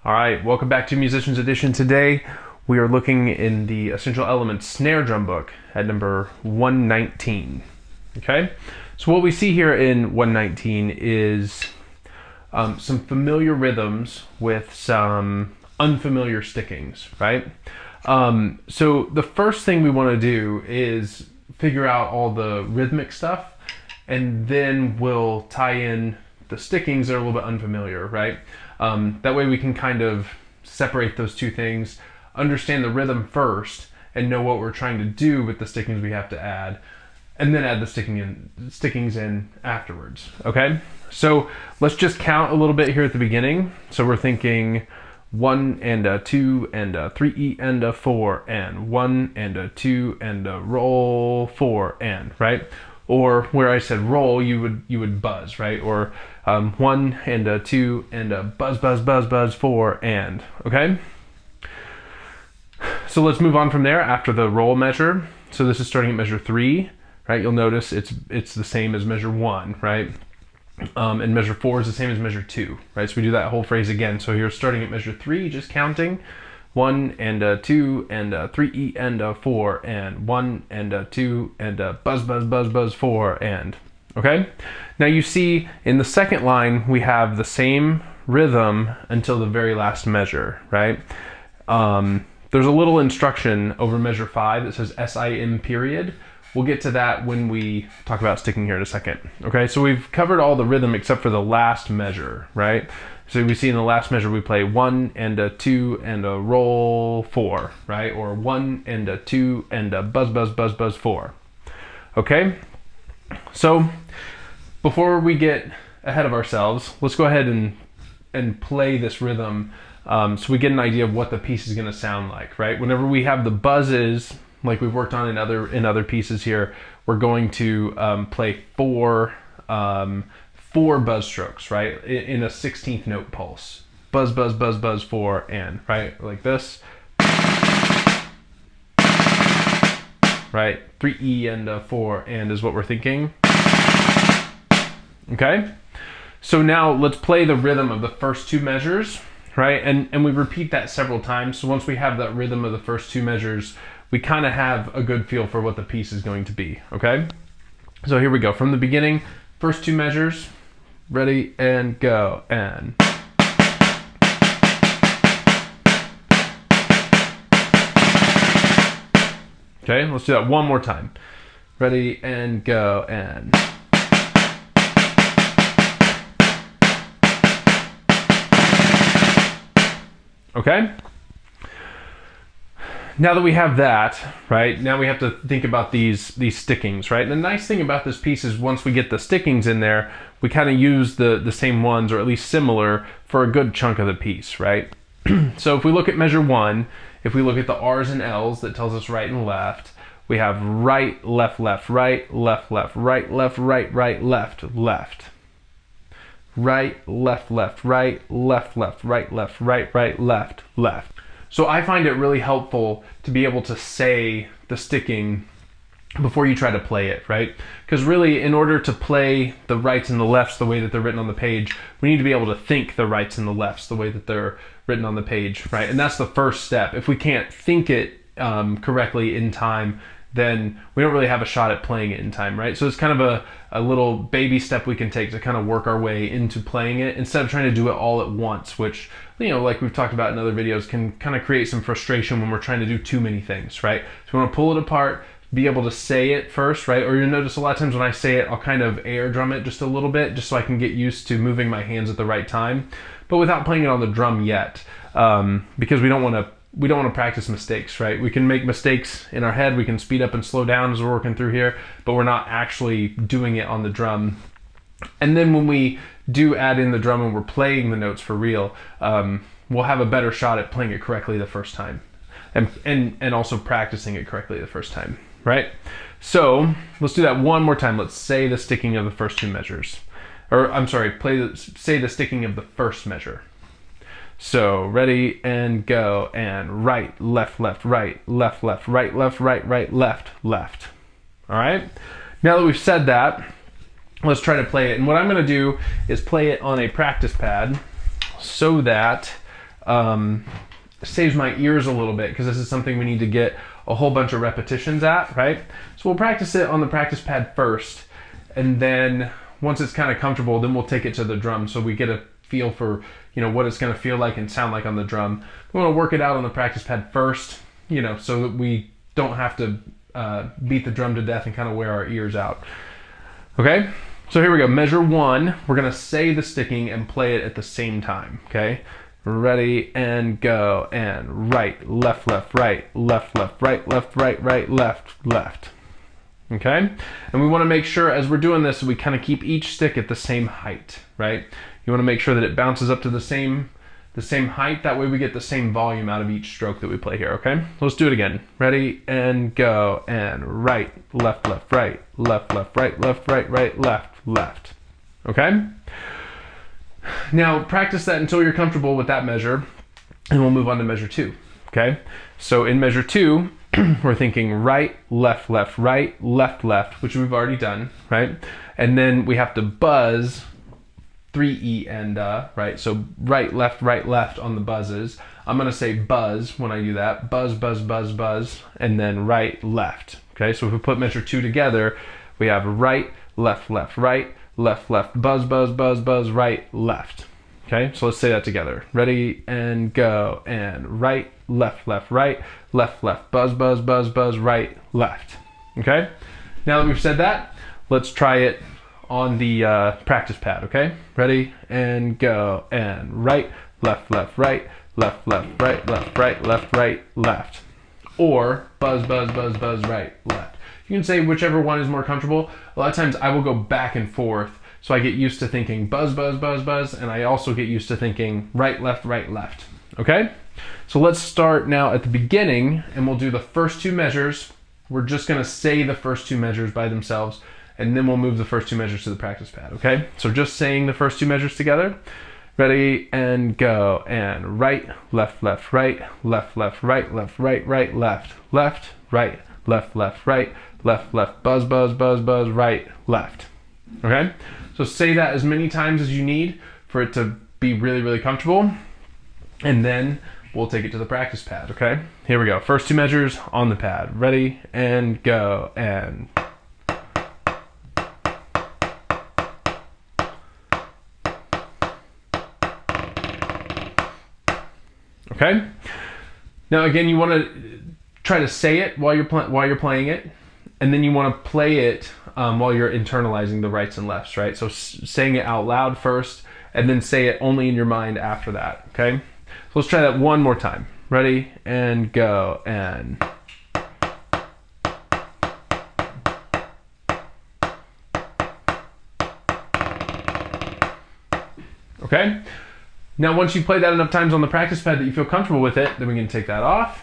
All right, welcome back to Musicians Edition. Today we are looking in the Essential Elements snare drum book at number 119. Okay, so what we see here in 119 is some familiar rhythms with some unfamiliar stickings, right? So the first thing we want to do is figure out all the rhythmic stuff, and then we'll tie in the stickings that are a little bit unfamiliar, right? That way we can kind of separate those two things, understand the rhythm first, and know what we're trying to do with the stickings we have to add, and then add the stickings in afterwards, okay? So let's just count a little bit here at the beginning. So we're thinking 1 and a 2 and a 3 and a 4 and 1 and a 2 and a roll 4 and, right? Or where I said roll, you would buzz, right? Or 1 and a 2 and a buzz, buzz, buzz, buzz, 4 and, okay? So let's move on from there after the roll measure. So this is starting at measure 3, right? You'll notice it's the same as measure 1, right? And measure 4 is the same as measure 2, right? So we do that whole phrase again. So here starting at measure 3, just counting. 1 and a 2 and a 3 and a 4 and 1 and a 2 and a buzz, buzz, buzz, buzz, 4 and, okay? Now you see in the second line we have the same rhythm until the very last measure, right? There's a little instruction over measure 5 that says SIM period. We'll get to that when we talk about sticking here in a second, okay? So we've covered all the rhythm except for the last measure, right? So we see in the last measure we play 1 and a 2 and a roll 4, right? Or 1 and a 2 and a buzz, buzz, buzz, buzz, 4. Okay? So before we get ahead of ourselves, let's go ahead and play this rhythm so we get an idea of what the piece is going to sound like, right? Whenever we have the buzzes, like we've worked on in other pieces here, we're going to play four buzz strokes, right, in a 16th note pulse. Buzz, buzz, buzz, buzz, 4 and, right, like this. Right, 3 and a 4 and is what we're thinking. Okay, so now let's play the rhythm of the first two measures, right, and we repeat that several times. So once we have that rhythm of the first two measures, we kind of have a good feel for what the piece is going to be, okay? So here we go, from the beginning, first two measures. Ready and go and. Okay, let's do that one more time. Ready and go and. Okay? Now that we have that, right, now we have to think about these stickings, right? And the nice thing about this piece is once we get the stickings in there, we kind of use the same ones, or at least similar, for a good chunk of the piece, right? So if we look at measure 1, if we look at the R's and L's that tells us right and left, we have right, left, left, right, left, left, right, left, right, right, left, left. Right, left, left, right, left, left, right, left, right, right, left, left. So I find it really helpful to be able to say the sticking before you try to play it, right? Because really, in order to play the rights and the lefts the way that they're written on the page, we need to be able to think the rights and the lefts the way that they're written on the page, right? And that's the first step. If we can't think it correctly in time, then we don't really have a shot at playing it in time, right? So it's kind of a little baby step we can take to kind of work our way into playing it instead of trying to do it all at once, which, you know, like we've talked about in other videos, can kind of create some frustration when we're trying to do too many things, right? So we want to pull it apart, be able to say it first, right? Or you'll notice a lot of times when I say it, I'll kind of air drum it just a little bit, just so I can get used to moving my hands at the right time, but without playing it on the drum yet, because we don't want to practice mistakes, right? We can make mistakes in our head, we can speed up and slow down as we're working through here, but we're not actually doing it on the drum. And then when we do add in the drum and we're playing the notes for real, we'll have a better shot at playing it correctly the first time, and also practicing it correctly the first time, right? So let's do that one more time. Let's say the sticking of the first two measures. Or I'm sorry, say the sticking of the first measure. So ready and go and right, left, left, right, left, left, right, left, right, right, left, left. All right? Now that we've said that, let's try to play it. And what I'm going to do is play it on a practice pad so that saves my ears a little bit because this is something we need to get a whole bunch of repetitions at, right? So we'll practice it on the practice pad first, and then once it's kind of comfortable, then we'll take it to the drum so we get a feel for, you know, what it's going to feel like and sound like on the drum. We want to work it out on the practice pad first, you know, so that we don't have to beat the drum to death and kind of wear our ears out. Okay, so here we go. Measure 1. We're going to say the sticking and play it at the same time, okay? Ready, and go, and right, left, left, right, left, left, right, left, right, right, left, left. Okay? And we want to make sure as we're doing this, we kind of keep each stick at the same height, right? You want to make sure that it bounces up to the same height. That way we get the same volume out of each stroke that we play here, okay? So let's do it again. Ready, and go, and right, left, left, right, left, left, right, left, right, right, left, left. Okay? Now practice that until you're comfortable with that measure, and we'll move on to measure 2, okay? So in measure 2, we're thinking right, left, left, right, left, left, which we've already done, right? And then we have to buzz 3E and right? So right, left on the buzzes. I'm gonna say buzz when I do that. Buzz, buzz, buzz, buzz, and then right, left. Okay, so if we put measure 2 together, we have right, left, left, right, left, left, buzz, buzz, buzz, buzz, right, left. Okay, so let's say that together. Ready, and go, and right, left, left, right, left, left, buzz, buzz, buzz, buzz, right, left. Okay, now that we've said that, let's try it on the practice pad, okay? Ready, and go, and right, left, left, right, left, left, right, left, right, left, right, left. Or buzz, buzz, buzz, buzz, right, left. You can say whichever one is more comfortable. A lot of times I will go back and forth, so I get used to thinking buzz, buzz, buzz, buzz, and I also get used to thinking right, left, okay? So let's start now at the beginning, and we'll do the first 2 measures. We're just gonna say the first 2 measures by themselves, and then we'll move the first 2 measures to the practice pad, okay? So just saying the first 2 measures together. Ready, and go, and right, left, left, right, left, left, right, left, right, right, left, left, right, left, left, right, left, left, buzz, buzz, buzz, buzz, right, left. Okay? So say that as many times as you need for it to be really, really comfortable, and then we'll take it to the practice pad, okay? Here we go. First 2 measures on the pad. Ready, and go, and okay. Now again, you want to try to say it while you're playing it, and then you want to play it while you're internalizing the rights and lefts, right? So saying it out loud first, and then say it only in your mind after that. Okay. So let's try that one more time. Ready, and go, and okay. Now, once you play that enough times on the practice pad that you feel comfortable with it, then we can take that off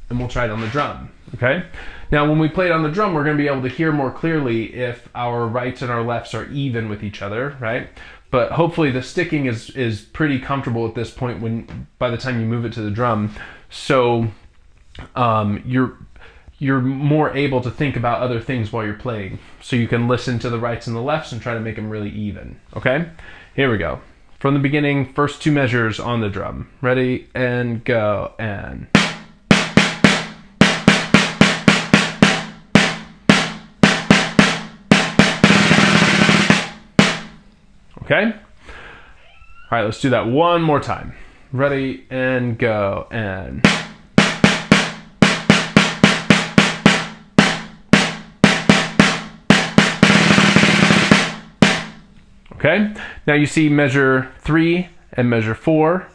and we'll try it on the drum, okay? Now, when we play it on the drum, we're gonna be able to hear more clearly if our rights and our lefts are even with each other, right? But hopefully the sticking is pretty comfortable at this point by the time you move it to the drum. So you're more able to think about other things while you're playing. So you can listen to the rights and the lefts and try to make them really even, okay? Here we go. From the beginning, first 2 measures on the drum. Ready, and go, and okay? All right, let's do that one more time. Ready, and go, and okay? Now you see measure 3 and measure 4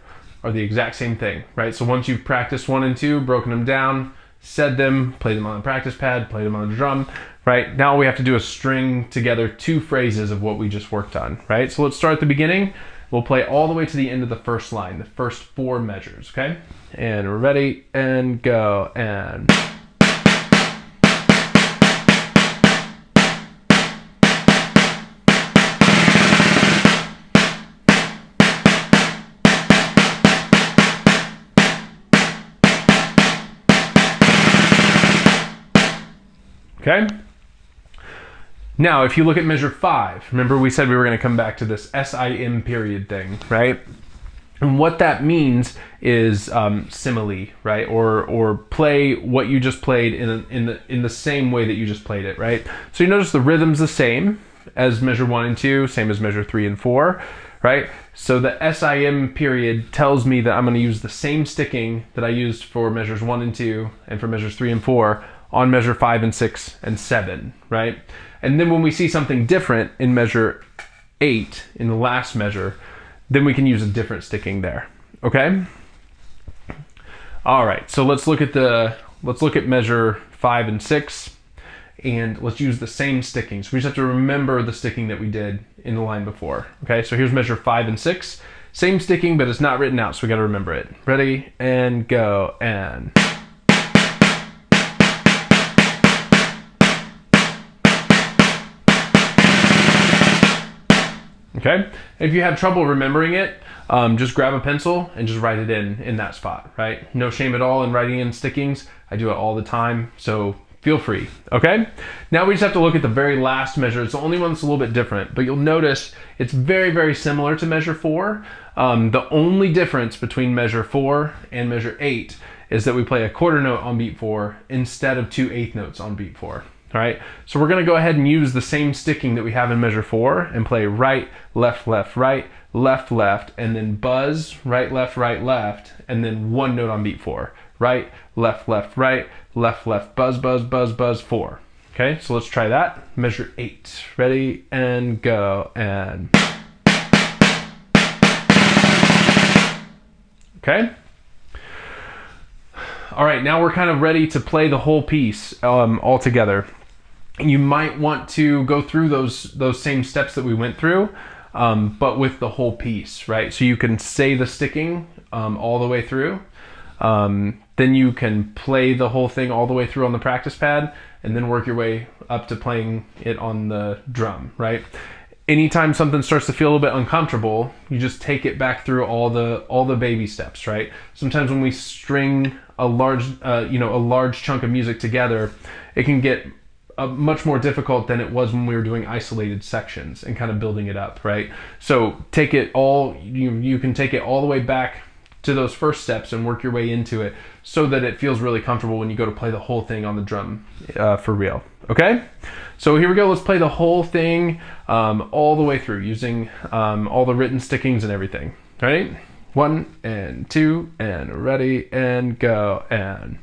are the exact same thing, right? So once you've practiced 1 and 2, broken them down, said them, played them on the practice pad, played them on the drum, right? Now all we have to do is string together 2 phrases of what we just worked on, right? So let's start at the beginning. We'll play all the way to the end of the first line, the first 4 measures, okay? And we're ready, and go, and okay? Now, if you look at measure 5, remember we said we were going to come back to this SIM period thing, right? And what that means is simile, right? Or play what you just played in the same way that you just played it, right? So you notice the rhythm's the same as measure 1 and 2, same as measure 3 and 4, right? So the SIM period tells me that I'm going to use the same sticking that I used for measures 1 and 2 and for measures 3 and 4 on measure 5 and 6 and 7, right? And then when we see something different in measure 8, in the last measure, then we can use a different sticking there, okay? All right, so let's look at measure 5 and 6, and let's use the same sticking. So we just have to remember the sticking that we did in the line before, okay? So here's measure 5 and 6, same sticking, but it's not written out, so we gotta remember it. Ready, and go, and. Okay, if you have trouble remembering it, just grab a pencil and just write it in that spot, right? No shame at all in writing in stickings. I do it all the time, so feel free, okay? Now we just have to look at the very last measure. It's the only one that's a little bit different, but you'll notice it's very, very similar to measure 4. The only difference between measure 4 and measure 8 is that we play a quarter note on beat 4 instead of 2 eighth notes on beat 4. All right, so we're gonna go ahead and use the same sticking that we have in measure 4 and play right, left, right, left, left, and then buzz, right, left, and then 1 note on beat 4. Right, left, right, left, buzz, buzz, buzz, buzz, 4. Okay, so let's try that. Measure 8. Ready, and go, and. Okay. All right, now we're kind of ready to play the whole piece all together. You might want to go through those same steps that we went through, but with the whole piece, right? So you can say the sticking all the way through. Then you can play the whole thing all the way through on the practice pad, and then work your way up to playing it on the drum, right? Anytime something starts to feel a little bit uncomfortable, you just take it back through all the baby steps, right? Sometimes when we string a large chunk of music together, it can get much more difficult than it was when we were doing isolated sections and kind of building it up, right? So take it all, you can take it all the way back to those first steps and work your way into it so that it feels really comfortable when you go to play the whole thing on the drum for real, okay? So here we go, let's play the whole thing all the way through using all the written stickings and everything, all right? 1 and 2 and ready and go and.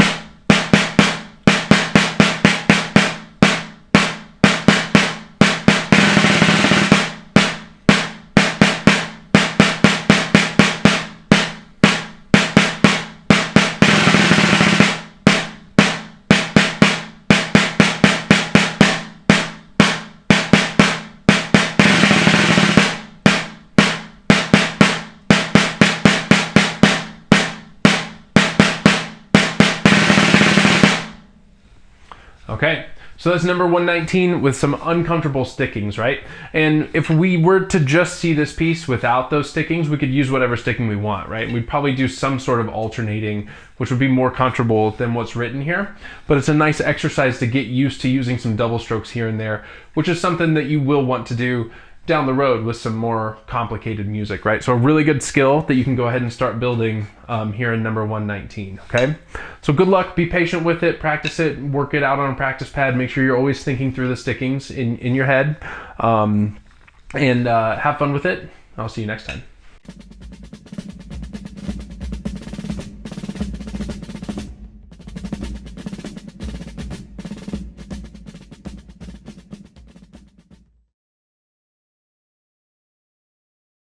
Okay, so that's number 119 with some uncomfortable stickings, right? And if we were to just see this piece without those stickings, we could use whatever sticking we want, right? We'd probably do some sort of alternating, which would be more comfortable than what's written here. But it's a nice exercise to get used to using some double strokes here and there, which is something that you will want to do down the road with some more complicated music, right? So a really good skill that you can go ahead and start building here in number 119, okay? So good luck, be patient with it, practice it, work it out on a practice pad, make sure you're always thinking through the stickings in your head, and have fun with it. I'll see you next time.